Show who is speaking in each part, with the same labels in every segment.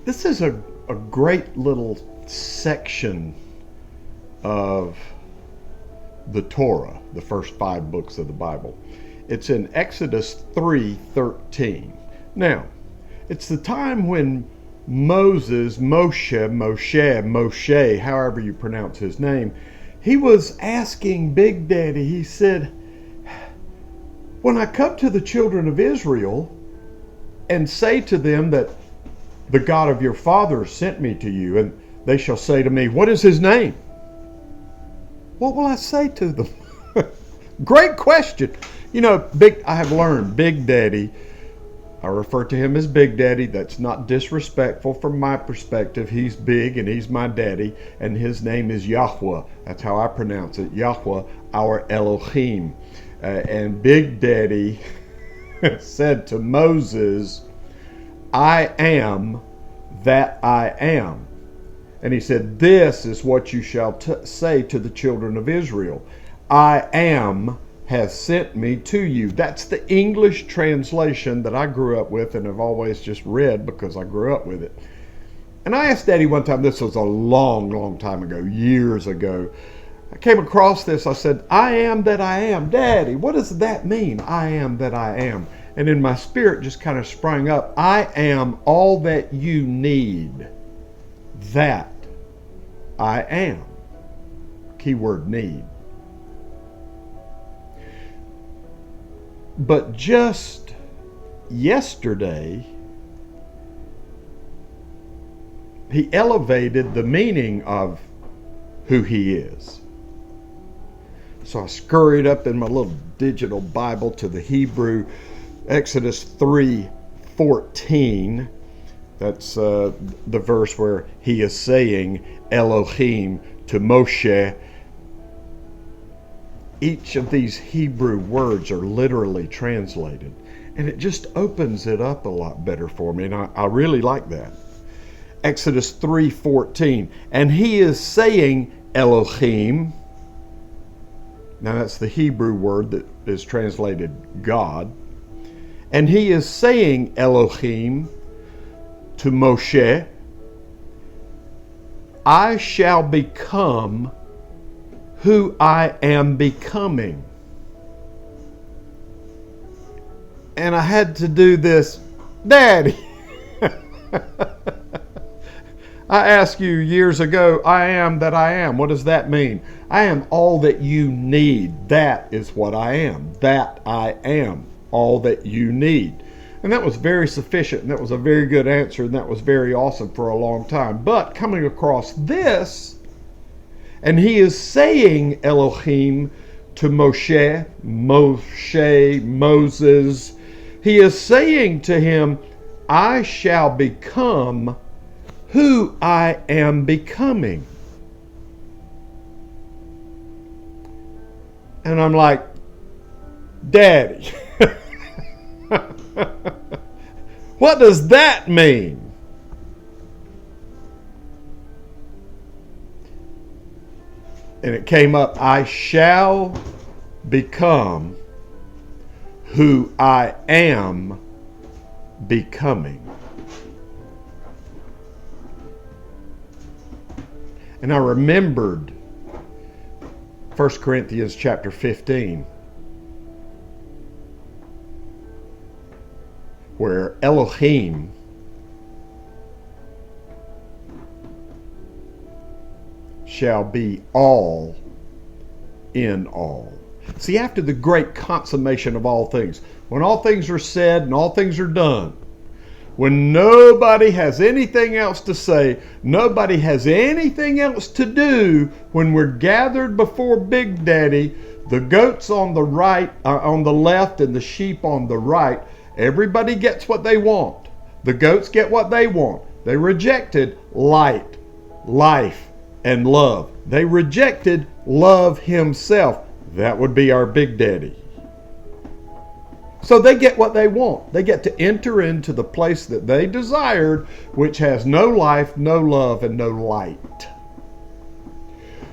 Speaker 1: This is a great little section of the Torah, the first 5 books of the Bible. It's in Exodus 3:13. Now, it's the time when Moshe, however you pronounce his name, he was asking Big Daddy, he said, when I come to the children of Israel and say to them that the God of your fathers sent me to you, and they shall say to me, what is his name? What will I say to them? Great question. You know, I have learned Big Daddy, I refer to him as Big Daddy. That's not disrespectful from my perspective. He's big and he's my daddy, and his name is Yahweh. That's how I pronounce it. Yahweh, our Elohim. And Big Daddy said to Moses, I am that I am. And he said, this is what you shall say to the children of Israel. I am has sent me to you. That's the English translation that I grew up with and have always just read because I grew up with it. And I asked Daddy one time, this was a long time ago, years ago. I came across this. I said, I am that I am. Daddy, what does that mean? I am that I am. And in my spirit just kind of sprang up. I am all that you need. That I am. Keyword need. But just yesterday, he elevated the meaning of who he is. So I scurried up in my little digital Bible to the Hebrew, Exodus 3:14. That's the verse where he is saying Elohim to Moshe. Each of these Hebrew words are literally translated, and it just opens it up a lot better for me, and I really like that. Exodus 3:14, and he is saying Elohim. Now that's the Hebrew word that is translated God. And he is saying Elohim to Moshe, I shall become who I am becoming. And I had to do this, Daddy. I asked you years ago, I am that I am. What does that mean? I am all that you need. That is what I am. That I am. All that you need. And that was very sufficient, and that was a very good answer, and that was very awesome for a long time. But coming across this, and he is saying Elohim to Moshe, Moses. He is saying to him, I shall become who I am becoming. And I'm like, Daddy, what does that mean? And it came up, I shall become who I am becoming. And I remembered 1 Corinthians chapter 15, where Elohim shall be all in all. See, after the great consummation of all things, when all things are said and all things are done, when nobody has anything else to say, nobody has anything else to do, when we're gathered before Big Daddy, the goats on the right, on the left, and the sheep on the right, everybody gets what they want. The goats get what they want. They rejected light, life, and love. They rejected love himself. That would be our Big Daddy. So they get what they want. They get to enter into the place that they desired, which has no life, no love, and no light.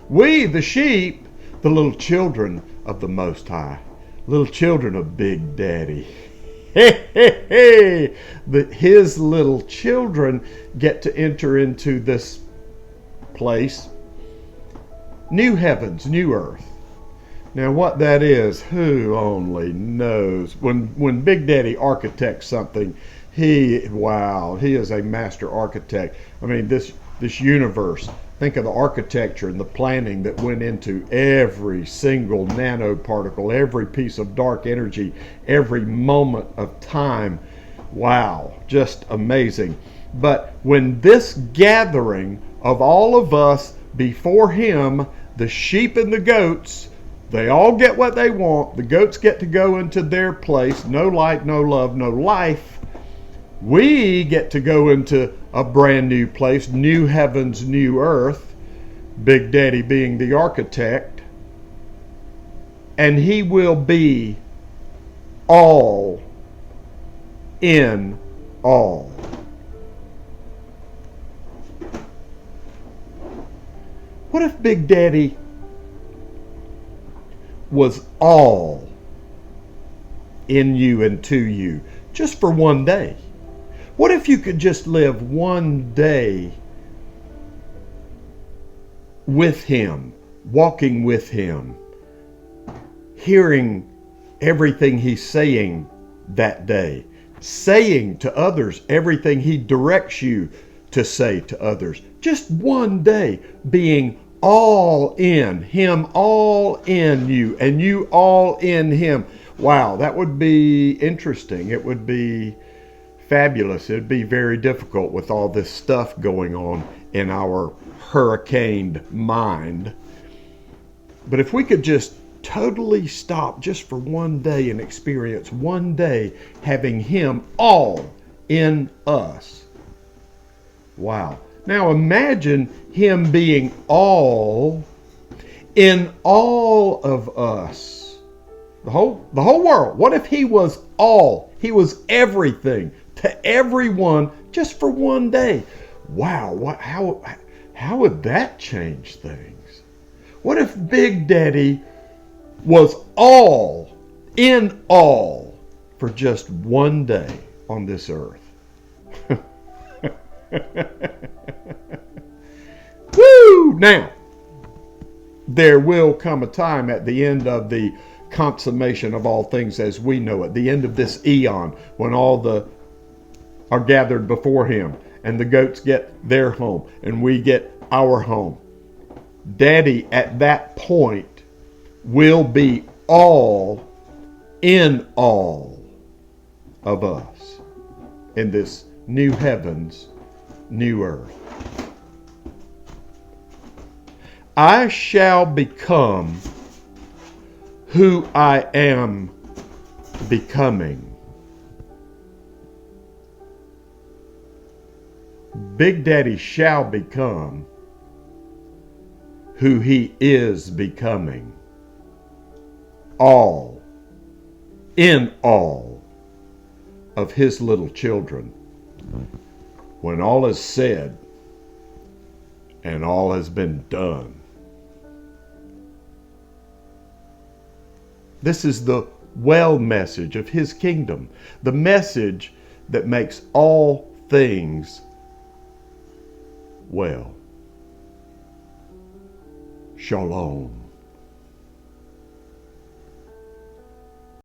Speaker 1: We, the sheep, the little children of the Most High, little children of Big Daddy, His little children get to enter into this place. New heavens, new earth. Now what that is, who only knows. When Big Daddy architects something, he is a master architect. I mean, this universe, think of the architecture and the planning that went into every single nanoparticle, every piece of dark energy, every moment of time. Wow, just amazing. But when this gathering of all of us before him, the sheep and the goats, they all get what they want. The goats get to go into their place. No light, no love, no life. We get to go into a brand new place, new heavens, new earth. Big Daddy being the architect. And he will be all in all. What if Big Daddy was all in you and to you just for one day? What if you could just live one day with him, walking with him, hearing everything he's saying that day, saying to others everything he directs you to say to others? Just one day being all in him, all in you, and you all in him. Wow, that would be interesting. It would be fabulous. It would be very difficult with all this stuff going on in our hurricaned mind. But if we could just totally stop just for one day and experience one day having him all in us. Wow. Now imagine him being all in all of us. The whole world. What if he was all? He was everything to everyone just for one day. Wow, how would that change things? What if Big Daddy was all in all for just one day on this earth? Woo! Now, there will come a time at the end of the consummation of all things as we know it, the end of this eon, when all are gathered before him, and the goats get their home, and we get our home. Daddy at that point will be all in all of us in this new heavens, new earth. I shall become who I am becoming. Big Daddy shall become who he is becoming. All, in all of his little children. When all is said and all has been done. This is the well message of his kingdom. The message that makes all things well. Shalom.